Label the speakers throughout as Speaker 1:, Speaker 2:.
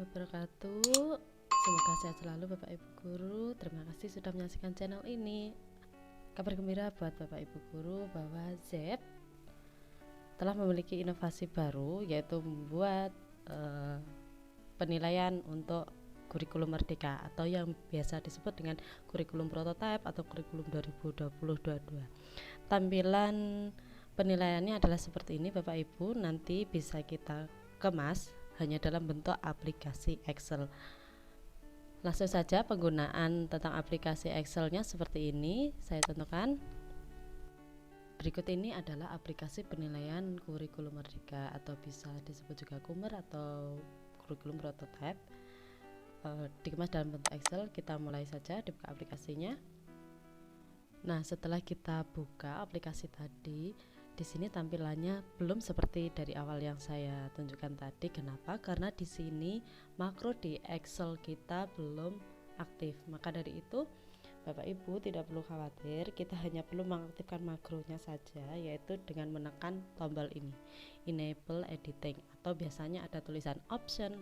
Speaker 1: wabarakatuh. Semoga sehat selalu Bapak Ibu Guru. Terima kasih sudah menyaksikan channel ini. Kabar gembira buat Bapak Ibu Guru bahwa ZEP telah memiliki inovasi baru, yaitu membuat penilaian untuk kurikulum merdeka atau yang biasa disebut dengan kurikulum prototipe atau kurikulum 2020-22. Tampilan penilaiannya adalah seperti ini Bapak Ibu. Nanti bisa kita kemas hanya dalam bentuk aplikasi Excel. Langsung saja penggunaan tentang aplikasi Excel-nya seperti ini saya tentukan. Berikut ini adalah aplikasi penilaian kurikulum merdeka atau bisa disebut juga KUMER atau kurikulum prototipe. Dikemas dalam bentuk Excel. Kita mulai saja dibuka aplikasinya. Nah, setelah kita buka aplikasi tadi, di sini tampilannya belum seperti dari awal yang saya tunjukkan tadi. Kenapa? Karena di sini makro di Excel kita belum aktif. Maka dari itu, Bapak Ibu tidak perlu khawatir, kita hanya perlu mengaktifkan makronya saja, yaitu dengan menekan tombol ini, enable editing, atau biasanya ada tulisan option,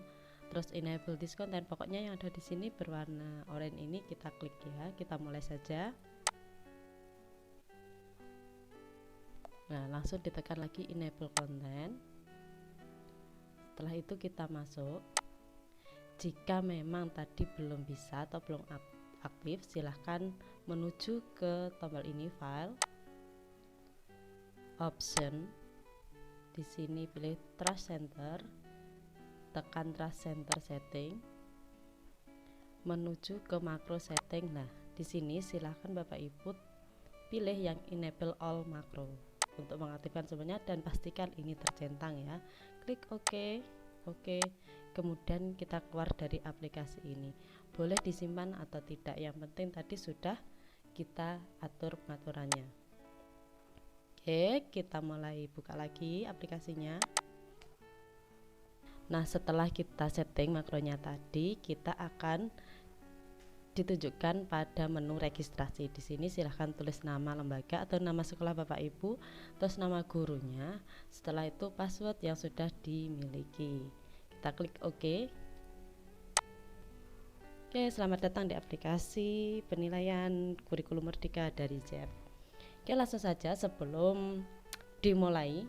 Speaker 1: terus enable this content. Pokoknya yang ada di sini berwarna oranye ini kita klik ya. Kita mulai saja. Nah, langsung ditekan lagi enable content. Setelah itu kita masuk. Jika memang tadi belum bisa atau belum aktif, silahkan menuju ke tombol ini, file, option. Di sini pilih trust center, tekan trust center setting, menuju ke makro setting. Nah, di sini silahkan Bapak Ibu pilih yang enable all makro untuk mengaktifkan semuanya dan pastikan ini tercentang ya. Klik OK. Oke, kemudian kita keluar dari aplikasi ini. Boleh disimpan atau tidak, yang penting tadi sudah kita atur pengaturannya. Oke, kita mulai buka lagi aplikasinya. Nah, setelah kita setting makronya tadi, kita akan ditunjukkan pada menu registrasi. Di sini silahkan tulis nama lembaga atau nama sekolah Bapak Ibu, terus nama gurunya. Setelah itu password yang sudah dimiliki. Kita klik OK. Oke, selamat datang di aplikasi penilaian kurikulum merdeka dari ZEP. Oke, langsung saja sebelum dimulai,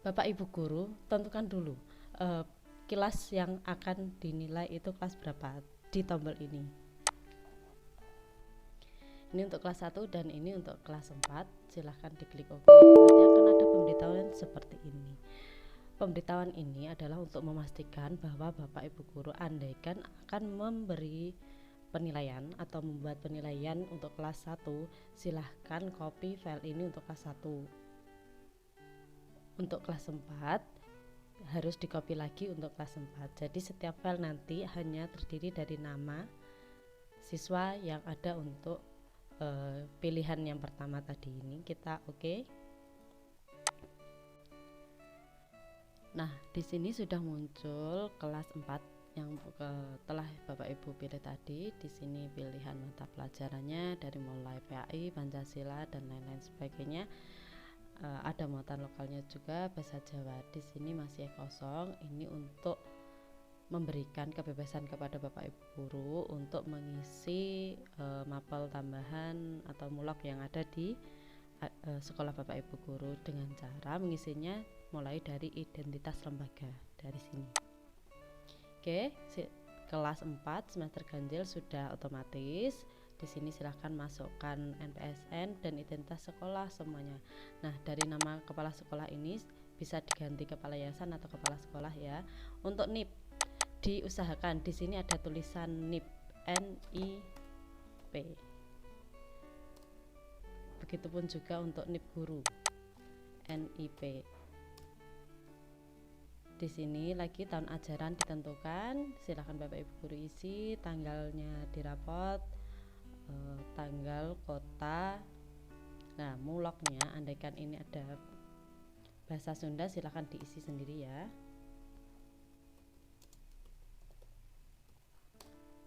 Speaker 1: Bapak Ibu Guru tentukan dulu kelas yang akan dinilai itu kelas berapa di tombol ini. Ini untuk kelas 1 dan ini untuk kelas 4. Silahkan diklik OK. Nanti akan ada pemberitahuan seperti ini. Pemberitahuan ini adalah untuk memastikan bahwa Bapak Ibu Guru andaikan akan memberi penilaian atau membuat penilaian untuk kelas 1, silahkan copy file ini untuk kelas 1. Untuk kelas 4 harus di copy lagi untuk kelas 4. Jadi setiap file nanti hanya terdiri dari nama siswa yang ada untuk pilihan yang pertama tadi ini. Kita OK. Nah, di sini sudah muncul kelas 4 yang telah Bapak Ibu pilih tadi. Di sini pilihan mata pelajarannya dari mulai PAI, Pancasila dan lain-lain sebagainya. Ada muatan lokalnya juga, bahasa Jawa. Di sini masih kosong. Ini untuk memberikan kebebasan kepada Bapak Ibu Guru untuk mengisi mapel tambahan atau mulak yang ada di sekolah Bapak Ibu Guru dengan cara mengisinya mulai dari identitas lembaga dari sini. Oke, kelas 4 semester ganjil sudah otomatis. Di sini silahkan masukkan NPSN dan identitas sekolah semuanya. Nah, dari nama kepala sekolah ini bisa diganti kepala yayasan atau kepala sekolah ya. Untuk NIP diusahakan di sini ada tulisan NIP, NIP. Begitupun juga untuk NIP guru, NIP. Di sini lagi tahun ajaran ditentukan. Silakan Bapak Ibu Guru isi tanggalnya di rapot, tanggal, kota. Nah, muloknya andaikan ini ada bahasa Sunda silahkan diisi sendiri ya.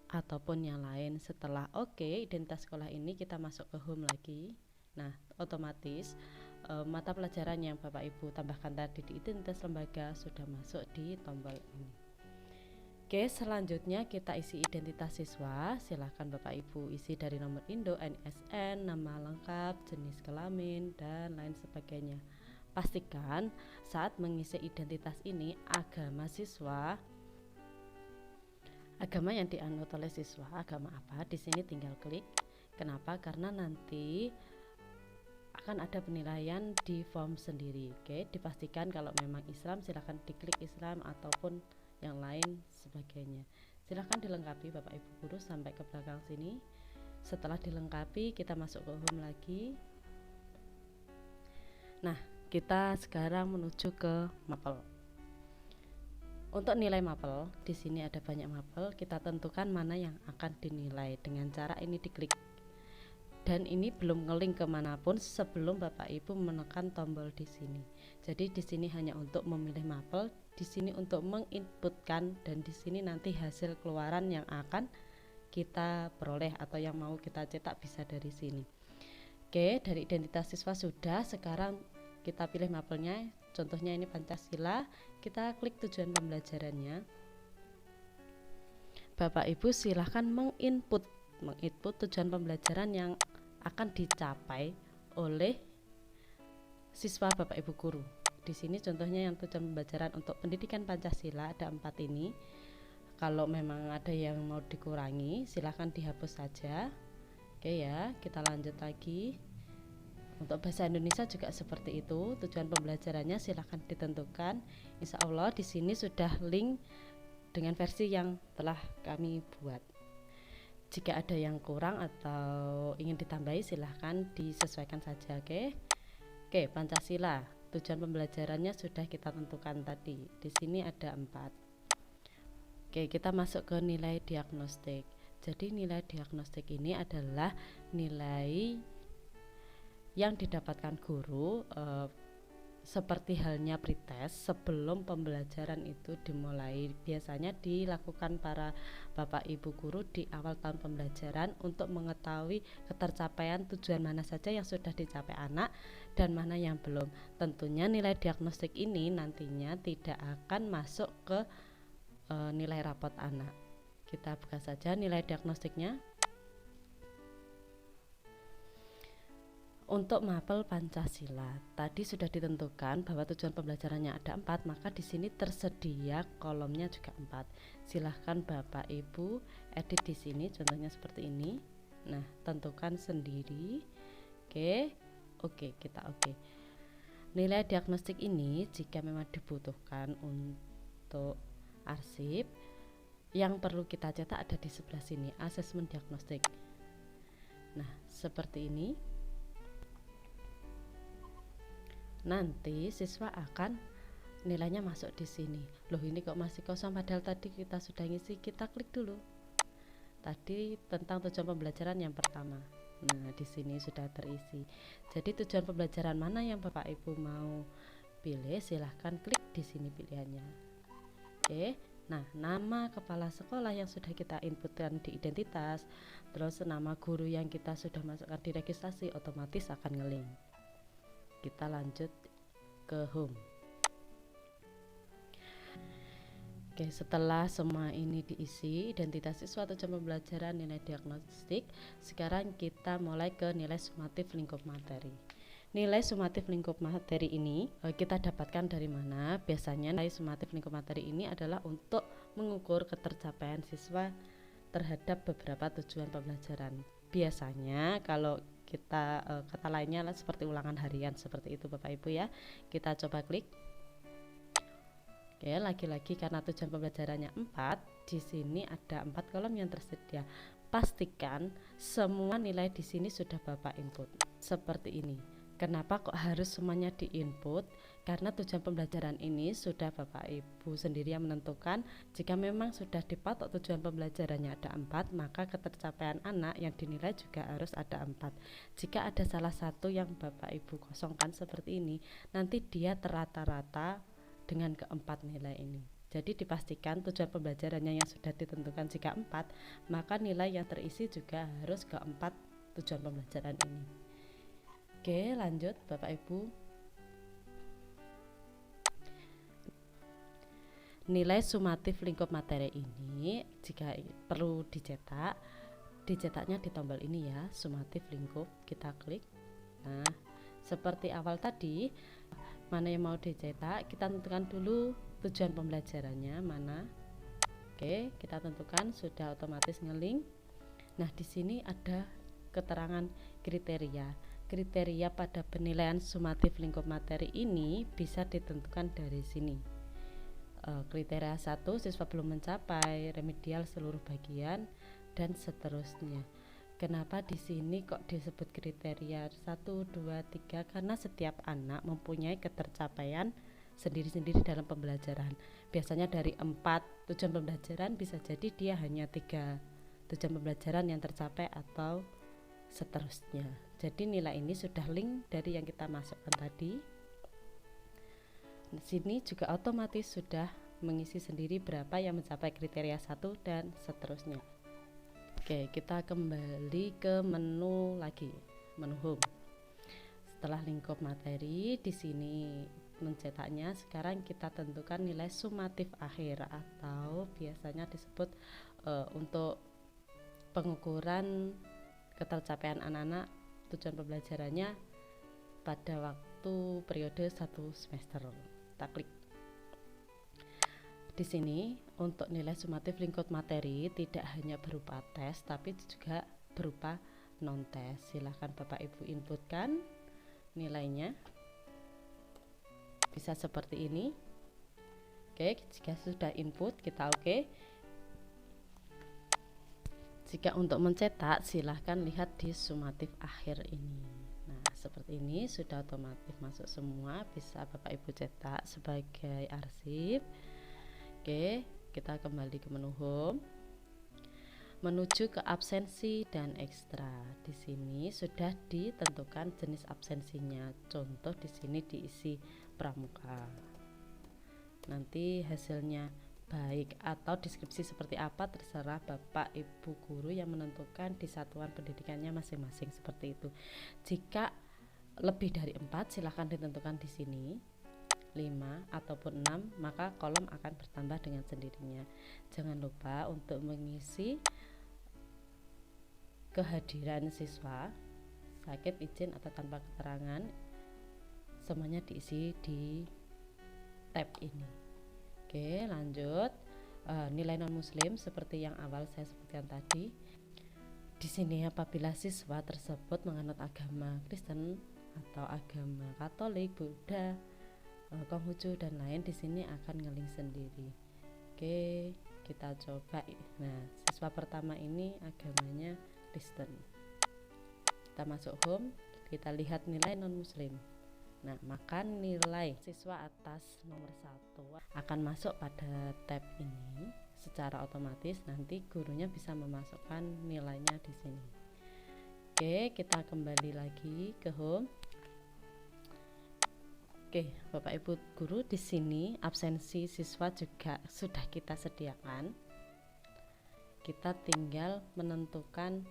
Speaker 1: Ataupun yang lain. Setelah OK, identitas sekolah ini kita masuk ke home lagi. Nah, otomatis mata pelajaran yang Bapak Ibu tambahkan tadi di identitas lembaga sudah masuk di tombol ini. Oke, selanjutnya kita isi identitas siswa. Silahkan Bapak Ibu isi dari nomor induk, NISN, nama lengkap, jenis kelamin, dan lain sebagainya. Pastikan saat mengisi identitas ini agama siswa, agama yang dianut oleh siswa, agama apa? Di sini tinggal klik. Kenapa? Karena nanti akan ada penilaian di form sendiri. Oke, dipastikan kalau memang Islam silahkan diklik Islam ataupun yang lain sebagainya. Silahkan dilengkapi Bapak Ibu guru sampai ke belakang sini. Setelah dilengkapi kita masuk ke home lagi. Nah, kita sekarang menuju ke mapel. Untuk nilai mapel, di sini ada banyak mapel, kita tentukan mana yang akan dinilai dengan cara ini diklik. Dan ini belum ngelink kemanapun sebelum Bapak Ibu menekan tombol di sini. Jadi di sini hanya untuk memilih mapel, di sini untuk menginputkan, dan di sini nanti hasil keluaran yang akan kita peroleh atau yang mau kita cetak bisa dari sini. Oke, dari identitas siswa sudah. Sekarang kita pilih mapelnya. Contohnya ini Pancasila. Kita klik tujuan pembelajarannya. Bapak Ibu silahkan menginput tujuan pembelajaran yang akan dicapai oleh siswa Bapak Ibu guru. Di sini contohnya yang tujuan pembelajaran untuk pendidikan Pancasila ada 4 ini. Kalau memang ada yang mau dikurangi silahkan dihapus saja. Oke ya, kita lanjut lagi. Untuk bahasa Indonesia juga seperti itu, tujuan pembelajarannya silahkan ditentukan. Insya Allah di sini sudah link dengan versi yang telah kami buat. Jika ada yang kurang atau ingin ditambahi silahkan disesuaikan saja. Oke, Pancasila tujuan pembelajarannya sudah kita tentukan tadi. Di sini ada 4. Oke, kita masuk ke nilai diagnostik. Jadi nilai diagnostik ini adalah nilai yang didapatkan guru seperti halnya pretest sebelum pembelajaran itu dimulai. Biasanya dilakukan para Bapak Ibu guru di awal tahun pembelajaran untuk mengetahui ketercapaian tujuan mana saja yang sudah dicapai anak dan mana yang belum. Tentunya nilai diagnostik ini nantinya tidak akan masuk ke nilai rapot anak. Kita buka saja nilai diagnostiknya. Untuk mapel Pancasila tadi sudah ditentukan bahwa tujuan pembelajarannya ada 4, maka di sini tersedia kolomnya juga 4. Silahkan Bapak Ibu edit di sini, contohnya seperti ini. Nah, tentukan sendiri. Oke, kita oke. Nilai diagnostik ini jika memang dibutuhkan untuk arsip, yang perlu kita cetak ada di sebelah sini, asesmen diagnostik. Nah, seperti ini. Nanti siswa akan nilainya masuk di sini. Loh, ini kok masih kosong padahal tadi kita sudah ngisi. Kita klik dulu. Tadi tentang tujuan pembelajaran yang pertama. Nah, di sini sudah terisi. Jadi tujuan pembelajaran mana yang Bapak Ibu mau pilih, silahkan klik di sini pilihannya. Oke. Nah, nama kepala sekolah yang sudah kita inputkan di identitas, terus nama guru yang kita sudah masukkan di registrasi, otomatis akan ngelink. Kita lanjut ke home. Oke, setelah semua ini diisi, identitas siswa, tujuan pembelajaran, nilai diagnostik, sekarang kita mulai ke nilai sumatif lingkup materi. Nilai sumatif lingkup materi ini kita dapatkan dari mana? Biasanya nilai sumatif lingkup materi ini adalah untuk mengukur ketercapaian siswa terhadap beberapa tujuan pembelajaran. Biasanya kalau kita kata lainnya lah seperti ulangan harian, seperti itu Bapak Ibu ya. Kita coba klik. Oke, lagi-lagi karena tujuan pembelajarannya 4, di sini ada 4 kolom yang tersedia. Pastikan semua nilai di sini sudah Bapak input. Seperti ini. Kenapa kok harus semuanya diinput? Karena tujuan pembelajaran ini sudah Bapak Ibu sendiri yang menentukan. Jika memang sudah dipatok tujuan pembelajarannya ada 4, maka ketercapaian anak yang dinilai juga harus ada 4. Jika ada salah satu yang Bapak Ibu kosongkan seperti ini, nanti dia terrata-rata dengan keempat nilai ini. Jadi dipastikan tujuan pembelajarannya yang sudah ditentukan jika 4, maka nilai yang terisi juga harus keempat tujuan pembelajaran ini. Oke, lanjut Bapak Ibu. nilai sumatif lingkup materi ini jika perlu dicetaknya di tombol ini ya, sumatif lingkup. Kita klik. Nah, seperti awal tadi, mana yang mau dicetak, kita tentukan dulu tujuan pembelajarannya mana. Oke, kita tentukan, sudah otomatis ngelink. Nah, di sini ada keterangan kriteria pada penilaian sumatif lingkup materi ini bisa ditentukan dari sini. Kriteria 1, siswa belum mencapai remedial seluruh bagian, dan seterusnya. Kenapa di sini kok disebut kriteria 1, 2, 3? Karena setiap anak mempunyai ketercapaian sendiri-sendiri dalam pembelajaran. Biasanya dari 4 tujuan pembelajaran bisa jadi dia hanya 3 tujuan pembelajaran yang tercapai atau seterusnya. Jadi nilai ini sudah link dari yang kita masukkan tadi. Di sini juga otomatis sudah mengisi sendiri berapa yang mencapai kriteria 1 dan seterusnya. Oke, kita kembali ke menu lagi, menu home. Setelah lingkup materi, di sini mencetaknya, sekarang kita tentukan nilai sumatif akhir atau biasanya disebut untuk pengukuran ketercapaian anak-anak tujuan pembelajarannya pada waktu periode 1 semester. Kita klik. Di sini untuk nilai sumatif lingkup materi tidak hanya berupa tes tapi juga berupa non tes. Silahkan Bapak Ibu inputkan nilainya. Bisa seperti ini. Oke, jika sudah input kita oke. Jika untuk mencetak silahkan lihat di sumatif akhir ini. Nah, seperti ini sudah otomatis masuk semua, bisa Bapak Ibu cetak sebagai arsip. Oke, kita kembali ke menu home. Menuju ke absensi dan ekstra. Di sini sudah ditentukan jenis absensinya. Contoh di sini diisi pramuka. Nanti hasilnya baik atau deskripsi seperti apa terserah Bapak Ibu guru yang menentukan di satuan pendidikannya masing-masing seperti itu. Jika lebih dari 4 silahkan ditentukan di sini. 5 ataupun 6 maka kolom akan bertambah dengan sendirinya. Jangan lupa untuk mengisi kehadiran siswa, sakit, izin atau tanpa keterangan, semuanya diisi di tab ini. Oke, lanjut. Nilai non muslim seperti yang awal saya sebutkan tadi. Di sini apabila siswa tersebut menganut agama Kristen atau agama Katolik, Buddha, Konghucu dan lain, di sini akan ngeling sendiri. Oke, kita coba. Nah, siswa pertama ini agamanya Kristen. Kita masuk home, kita lihat nilai non muslim. Nah, maka nilai siswa atas nomor 1 akan masuk pada tab ini secara otomatis. Nanti gurunya bisa memasukkan nilainya di sini. Oke, kita kembali lagi ke home. Oke, Bapak Ibu guru, di sini absensi siswa juga sudah kita sediakan. Kita tinggal menentukan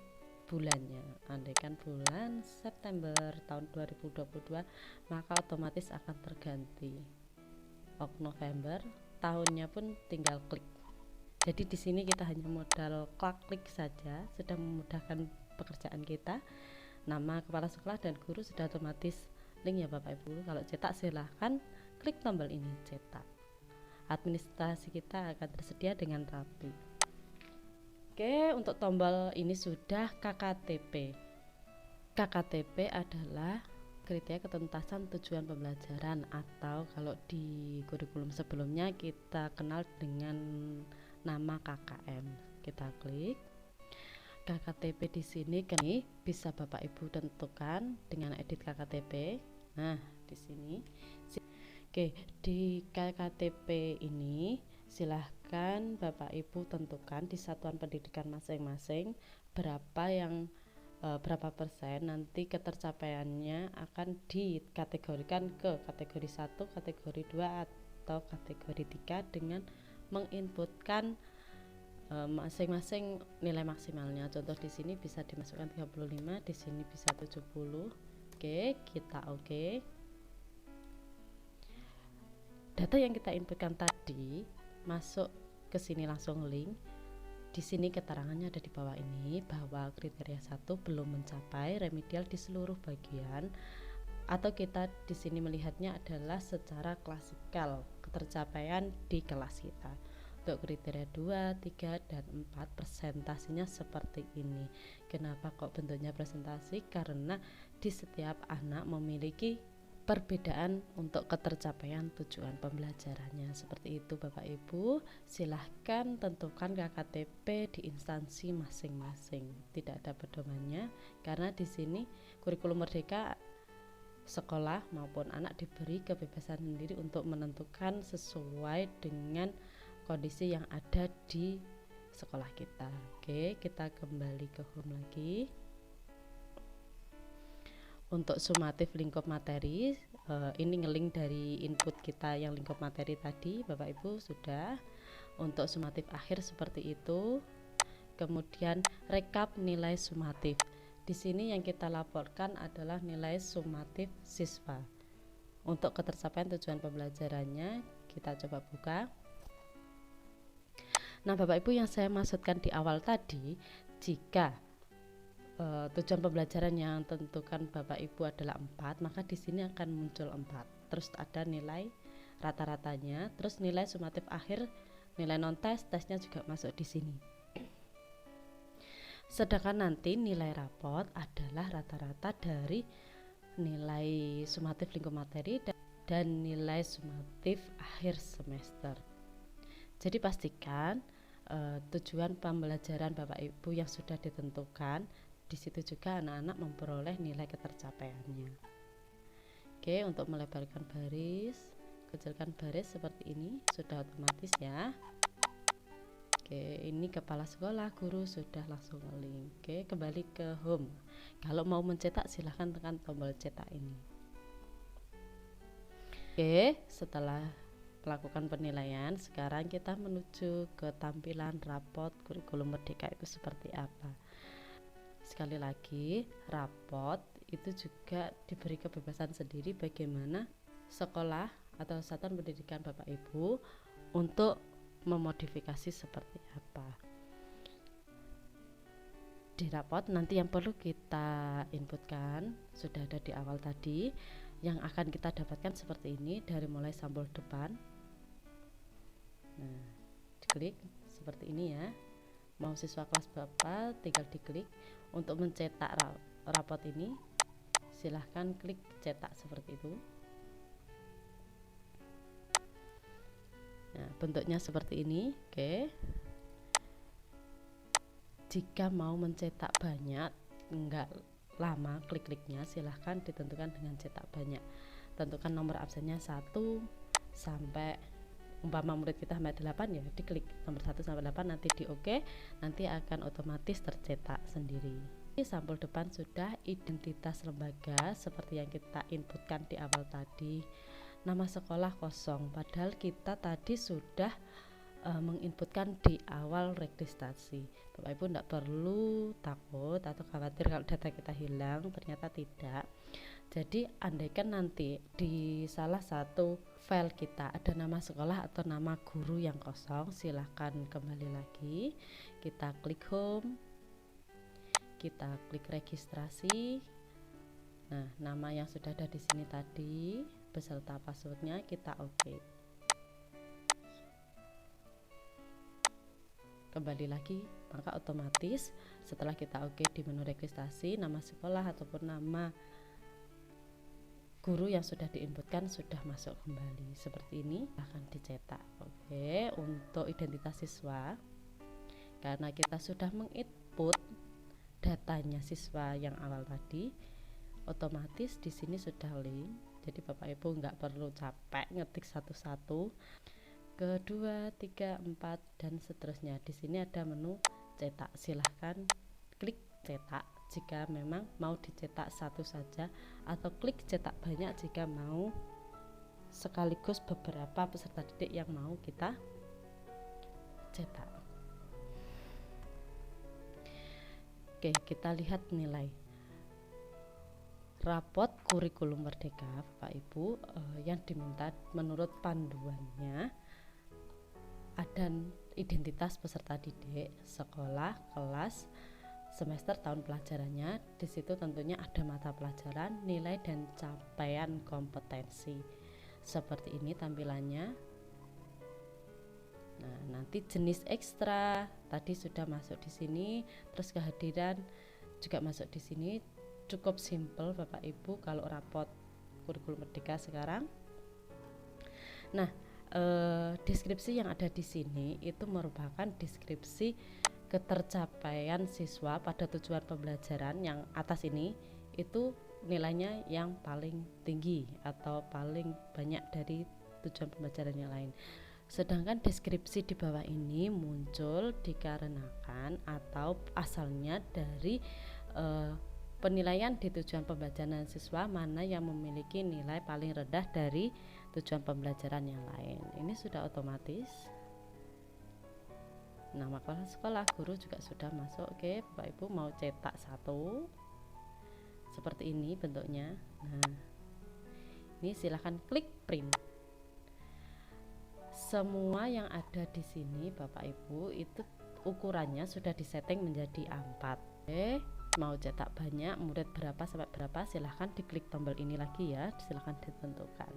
Speaker 1: bulannya. Andaikan bulan September tahun 2022 maka otomatis akan terganti. November tahunnya pun tinggal klik. Jadi di sini kita hanya modal klik saja, sudah memudahkan pekerjaan kita. Nama kepala sekolah dan guru sudah otomatis link ya Bapak Ibu. Kalau cetak silahkan klik tombol ini cetak. Administrasi kita akan tersedia dengan rapi. Oke, untuk tombol ini sudah KKTP. KKTP adalah kriteria ketuntasan tujuan pembelajaran atau kalau di kurikulum sebelumnya kita kenal dengan nama KKM. Kita klik. KKTP di sini bisa Bapak Ibu tentukan dengan edit KKTP. Nah, di sini. Oke, di KKTP ini silahkan Bapak Ibu tentukan di satuan pendidikan masing-masing berapa persen nanti ketercapaiannya akan dikategorikan ke kategori 1, kategori 2 atau kategori 3 dengan menginputkan masing-masing nilai maksimalnya. Contoh di sini bisa dimasukkan 35, di sini bisa 70. Oke, kita oke. Data yang kita inputkan tadi masuk ke sini langsung link. Di sini keterangannya ada di bawah ini bahwa kriteria 1 belum mencapai remedial di seluruh bagian, atau kita di sini melihatnya adalah secara klasikal ketercapaian di kelas kita. Untuk kriteria 2, 3, dan 4 presentasinya seperti ini. Kenapa kok bentuknya presentasi? Karena di setiap anak memiliki perbedaan untuk ketercapaian tujuan pembelajarannya. Seperti itu Bapak Ibu, silahkan tentukan KKTP di instansi masing-masing. Tidak ada pedomannya karena di sini kurikulum merdeka sekolah maupun anak diberi kebebasan sendiri untuk menentukan sesuai dengan kondisi yang ada di sekolah kita. Oke, kita kembali ke home lagi. Untuk sumatif lingkup materi, ini ngelink dari input kita yang lingkup materi tadi, Bapak Ibu sudah. Untuk sumatif akhir seperti itu. Kemudian rekap nilai sumatif. Di sini yang kita laporkan adalah nilai sumatif siswa. Untuk ketercapaian tujuan pembelajarannya, kita coba buka. Nah, Bapak Ibu, yang saya maksudkan di awal tadi, jika tujuan pembelajaran yang tentukan Bapak Ibu adalah 4, maka di sini akan muncul 4. Terus ada nilai rata-ratanya, terus nilai sumatif akhir, nilai non tes, tesnya juga masuk di sini. Sedangkan nanti nilai rapot adalah rata-rata dari nilai sumatif lingkup materi dan nilai sumatif akhir semester. Jadi pastikan tujuan pembelajaran Bapak Ibu yang sudah ditentukan, di situ juga anak-anak memperoleh nilai ketercapaiannya. Oke, untuk melebarkan baris, kecilkan baris seperti ini, sudah otomatis ya. Oke, ini kepala sekolah, guru sudah langsung link. Oke, kembali ke home. Kalau mau mencetak silahkan tekan tombol cetak ini. Oke, setelah melakukan penilaian, sekarang kita menuju ke tampilan rapot kurikulum merdeka itu seperti apa. Sekali lagi, rapot itu juga diberi kebebasan sendiri bagaimana sekolah atau satuan pendidikan Bapak Ibu untuk memodifikasi seperti apa. Di rapot nanti yang perlu kita inputkan sudah ada di awal tadi. Yang akan kita dapatkan seperti ini dari mulai sampul depan. Nah, diklik seperti ini ya. Mau siswa kelas berapa, tinggal diklik. Untuk mencetak rapot ini, silahkan klik cetak seperti itu. Nah, bentuknya seperti ini. Oke. Jika mau mencetak banyak, enggak lama klik-kliknya, silahkan ditentukan dengan cetak banyak. Tentukan nomor absennya 1 sampai, umpama murid kita sampai 8 ya, diklik nomor 1 sampai 8, nanti di OK, nanti akan otomatis tercetak sendiri. Sampul depan sudah, identitas lembaga seperti yang kita inputkan di awal tadi. Nama sekolah kosong, padahal kita tadi sudah menginputkan di awal registrasi. Bapak Ibu tidak perlu takut atau khawatir kalau data kita hilang, ternyata tidak. Jadi andaikan nanti di salah satu file kita ada nama sekolah atau nama guru yang kosong, silahkan kembali lagi, kita klik home, kita klik registrasi. Nah, nama yang sudah ada di sini tadi beserta passwordnya kita OK. Kembali lagi, maka otomatis setelah kita OK di menu registrasi, nama sekolah ataupun nama guru yang sudah diinputkan sudah masuk kembali seperti ini, akan dicetak. Oke, untuk identitas siswa, karena kita sudah menginput datanya siswa yang awal tadi, otomatis di sini sudah link. Jadi Bapak Ibu nggak perlu capek ngetik satu-satu. Kedua, 3, 4 dan seterusnya. Di sini ada menu cetak, silahkan klik cetak jika memang mau dicetak satu saja, atau klik cetak banyak jika mau sekaligus beberapa peserta didik yang mau kita cetak. Oke, kita lihat nilai rapot kurikulum merdeka Bapak Ibu yang diminta menurut panduannya ada identitas peserta didik, sekolah, kelas, semester, tahun pelajarannya. Di situ tentunya ada mata pelajaran, nilai dan capaian kompetensi. Seperti ini tampilannya. Nah, nanti jenis ekstra tadi sudah masuk di sini, terus kehadiran juga masuk di sini. Cukup simple Bapak Ibu kalau rapot kurikulum merdeka sekarang. Nah, deskripsi yang ada di sini itu merupakan deskripsi ketercapaian siswa pada tujuan pembelajaran. Yang atas ini itu nilainya yang paling tinggi atau paling banyak dari tujuan pembelajaran yang lain. Sedangkan deskripsi di bawah ini muncul dikarenakan atau asalnya dari penilaian di tujuan pembelajaran siswa mana yang memiliki nilai paling rendah dari tujuan pembelajaran yang lain. Ini sudah otomatis. Nama kepala sekolah, guru juga sudah masuk. Oke, Bapak Ibu mau cetak satu seperti ini bentuknya. Nah, ini silahkan klik print. Semua yang ada di sini Bapak Ibu itu ukurannya sudah disetting menjadi A4. Oke, mau cetak banyak, murid berapa sampai berapa, silahkan diklik tombol ini lagi ya, silahkan ditentukan.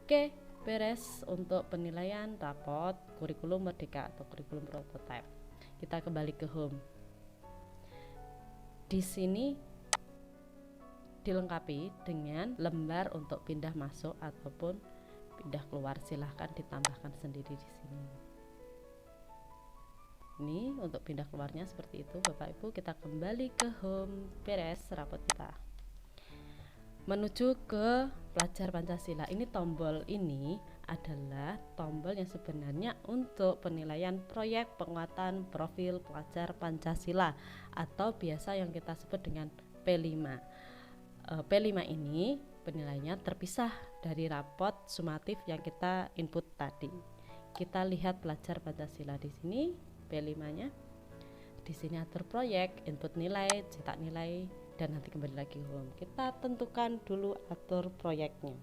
Speaker 1: Oke, beres untuk penilaian rapot kurikulum merdeka atau kurikulum prototype. Kita kembali ke home. Di sini dilengkapi dengan lembar untuk pindah masuk ataupun pindah keluar, silahkan ditambahkan sendiri di sini. Ini untuk pindah keluarnya seperti itu Bapak Ibu. Kita kembali ke home, beres rapot kita. Menuju ke pelajar Pancasila. Ini tombol ini adalah tombol yang sebenarnya untuk penilaian proyek penguatan profil pelajar Pancasila atau biasa yang kita sebut dengan P5. P5 ini penilaiannya terpisah dari rapot sumatif yang kita input tadi. Kita lihat pelajar Pancasila di sini. P5-nya di sini atur proyek, input nilai, cetak nilai, dan nanti kembali lagi home. Kita tentukan dulu atur proyeknya.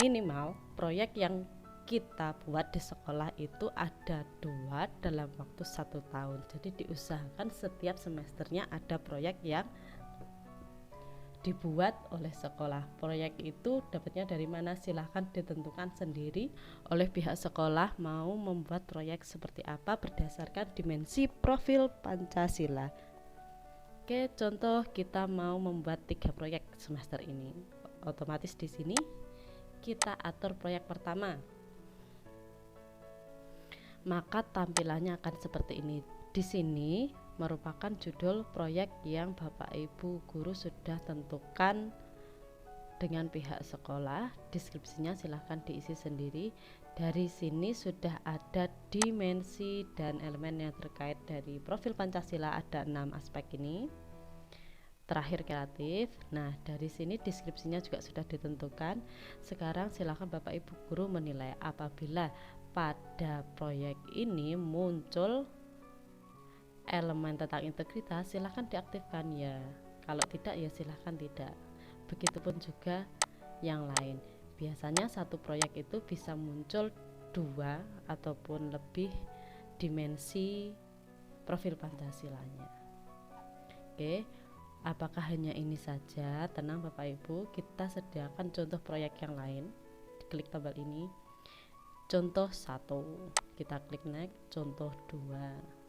Speaker 1: Minimal proyek yang kita buat di sekolah itu ada 2 dalam waktu 1 tahun. Jadi diusahakan setiap semesternya ada proyek yang dibuat oleh sekolah. Proyek itu dapatnya dari mana, silahkan ditentukan sendiri oleh pihak sekolah mau membuat proyek seperti apa berdasarkan dimensi profil Pancasila. Oke, contoh kita mau membuat 3 proyek semester ini. Otomatis di sini kita atur proyek pertama. Maka tampilannya akan seperti ini. Di sini merupakan judul proyek yang Bapak Ibu guru sudah tentukan dengan pihak sekolah. Deskripsinya silahkan diisi sendiri. Dari sini sudah ada dimensi dan elemen yang terkait dari profil Pancasila, ada 6 aspek ini. Terakhir kreatif. Nah, dari sini deskripsinya juga sudah ditentukan. Sekarang silahkan Bapak Ibu guru menilai. Apabila pada proyek ini muncul elemen tentang integritas, silahkan diaktifkan ya. Kalau tidak ya silahkan tidak. Begitupun juga yang lain. Biasanya satu proyek itu bisa muncul 2 ataupun lebih dimensi profil Pancasilanya. Oke, apakah hanya ini saja? Tenang Bapak Ibu, kita sediakan contoh proyek yang lain. Klik tombol ini. Contoh 1, kita klik next. Contoh 2,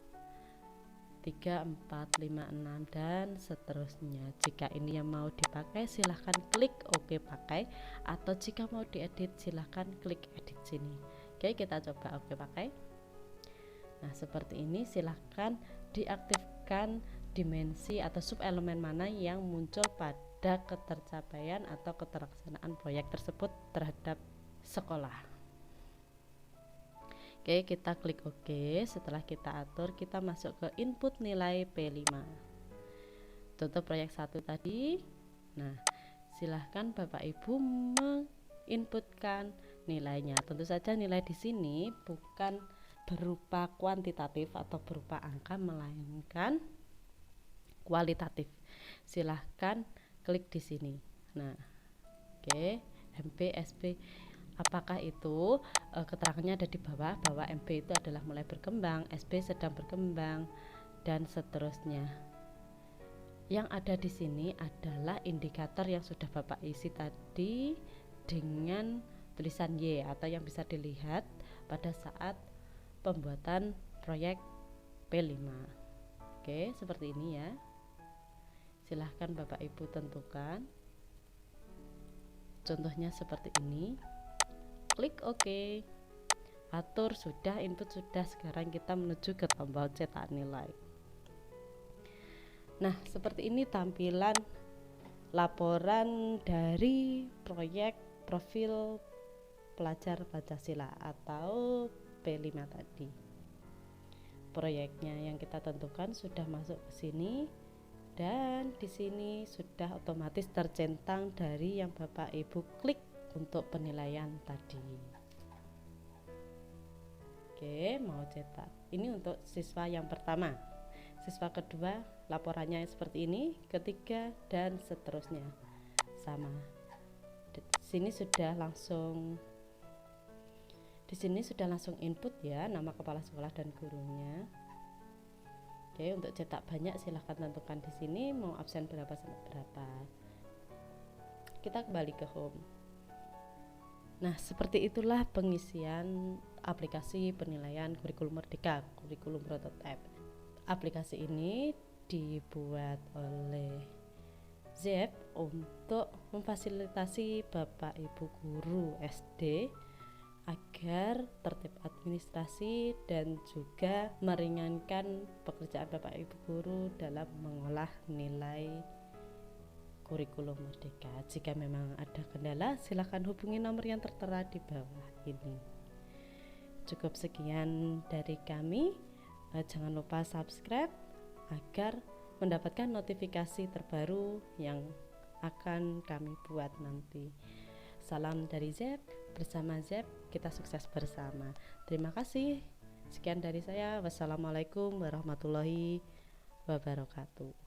Speaker 1: 3, 4, 5, 6 dan seterusnya. Jika ini yang mau dipakai silahkan klik OK pakai, atau jika mau diedit silahkan klik edit sini. Oke, kita coba OK pakai. Nah, seperti ini silahkan diaktifkan dimensi atau sub elemen mana yang muncul pada ketercapaian atau keterlaksanaan proyek tersebut terhadap sekolah. Oke, kita klik OK. Setelah kita atur, kita masuk ke input nilai P5. Contoh proyek 1 tadi. Nah, silahkan Bapak Ibu menginputkan nilainya. Tentu saja nilai di sini bukan berupa kuantitatif atau berupa angka, melainkan kualitatif. Silahkan klik di sini. Nah, oke, MP, SP, Apakah itu keterangannya ada di bawah bahwa MB itu adalah mulai berkembang, SB sedang berkembang, dan seterusnya. Yang ada di sini adalah indikator yang sudah Bapak isi tadi dengan tulisan Y atau yang bisa dilihat pada saat pembuatan proyek P5. Oke, seperti ini ya. Silahkan Bapak Ibu tentukan. Contohnya seperti ini. Klik OK. Atur sudah, input sudah. Sekarang kita menuju ke tombol cetak nilai. Nah, seperti ini tampilan laporan dari proyek profil pelajar Pancasila atau P5 tadi. Proyeknya yang kita tentukan sudah masuk ke sini dan di sini sudah otomatis tercentang dari yang Bapak Ibu klik untuk penilaian tadi. Oke, mau cetak. Ini untuk siswa yang pertama. Siswa kedua laporannya seperti ini, ketiga dan seterusnya sama. Di sini sudah langsung input ya, nama kepala sekolah dan gurunya. Oke, untuk cetak banyak silahkan tentukan di sini mau absen berapa sampai berapa. Kita kembali ke home. Nah, seperti itulah pengisian aplikasi penilaian kurikulum merdeka, kurikulum prototipe. Aplikasi ini dibuat oleh ZEP untuk memfasilitasi Bapak Ibu guru SD agar tertib administrasi dan juga meringankan pekerjaan Bapak Ibu guru dalam mengolah nilai kurikulum merdeka. Jika memang ada kendala, silakan hubungi nomor yang tertera di bawah ini. Cukup sekian dari kami. Jangan lupa subscribe agar mendapatkan notifikasi terbaru yang akan kami buat nanti. Salam dari ZEP, bersama ZEP kita sukses bersama. Terima kasih. Sekian dari saya. Wassalamualaikum warahmatullahi wabarakatuh.